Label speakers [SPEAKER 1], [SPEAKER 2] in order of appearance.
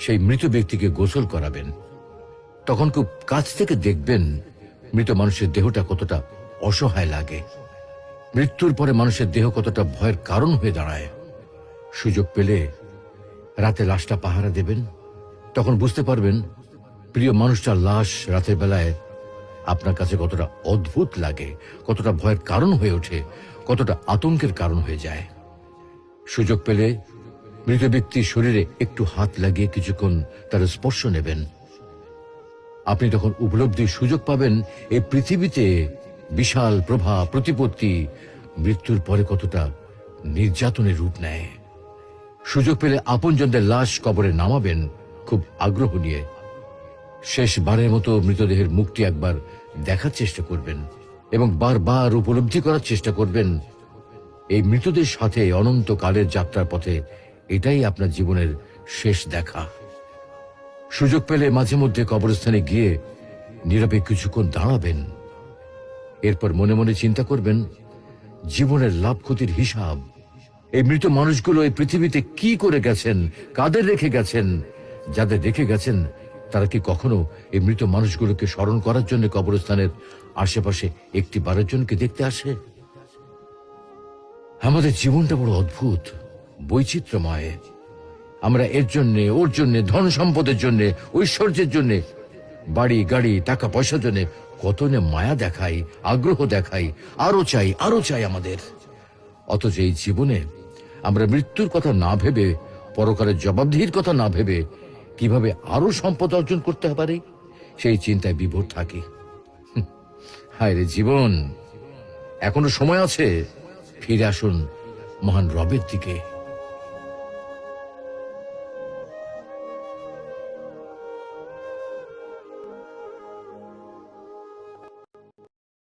[SPEAKER 1] সেই মৃত ব্যক্তিকে গোসল করাবেন, তখন খুব কাছ থেকে দেখবেন মৃত মানুষের দেহটা কতটা অসহায় লাগে, মৃত্যুর পরে মানুষের দেহ কতটা ভয়ের কারণ হয়ে দাঁড়ায়। সুযোগ পেলে রাতে লাশটা পাহারা দেবেন, তখন বুঝতে পারবেন প্রিয় মানুষটার লাশ রাতের বেলায় আপনার কাছে কতটা অদ্ভুত লাগে, কতটা ভয়ের কারণ হয়ে ওঠে, কতটা আতঙ্কের কারণ হয়ে যায়। সুযোগ পেলে মৃত ব্যক্তির শরীরে একটু হাত লাগিয়ে কিছুক্ষণ তার স্পর্শ নেবেন। আপনি তখন উপলব্ধির সুযোগ পাবেন এই পৃথিবীতে বিশাল প্রভাব প্রতিপত্তি মৃত্যুর পরে কতটা নির্যাতনের রূপ নেয়। সুযোগ পেলে আপনজনদের লাশ কবরে নামাবেন খুব আগ্রহ নিয়ে। শেষবারের মতো মৃতদেহের মুখটি একবার দেখার চেষ্টা করবেন এবং বারবার উপলব্ধি করার চেষ্টা করবেন এই মৃতদের সাথে অনন্তকালের যাত্রার পথে এটাই আপনার জীবনের শেষ দেখা। সুযোগ পেলে মাঝে মধ্যে কবরস্থানে গিয়ে নীরবে কিছুক্ষণ দাঁড়াবেন, এরপর মনে মনে চিন্তা করবেন জীবনের লাভ ক্ষতির হিসাব। এই মৃত মানুষগুলো এই পৃথিবীতে কি করে গেছেন, কাদের রেখে গেছেন, যাদের রেখে গেছেন তারা কি কখনো এই মৃত মানুষগুলোকে স্মরণ করার জন্য কবরস্থানের আশেপাশে একটি বারের জনকে দেখতে আসে? আমাদের জীবনটা বড় অদ্ভুত, বৈচিত্র্যময়। আমরা এর জন্যে ওর জন্যে, ধন সম্পদের জন্যে, ঐশ্বর্যের জন্যে, বাড়ি গাড়ি টাকা পয়সার জন্যে কত না মায়া দেখাই, আগ্রহ দেখাই, আরো চাই আরো চাই আমাদের। অথচ এই জীবনে আমরা মৃত্যুর কথা না ভেবে, পরকালের জবাবদিহির কথা না ভেবে কিভাবে আরো সম্পদ অর্জন করতে পারি সেই চিন্তায় বিভোর থাকি। হায় রে জীবন, এখনো সময় আছে, ফিরে আসুন মহান রবের দিকে।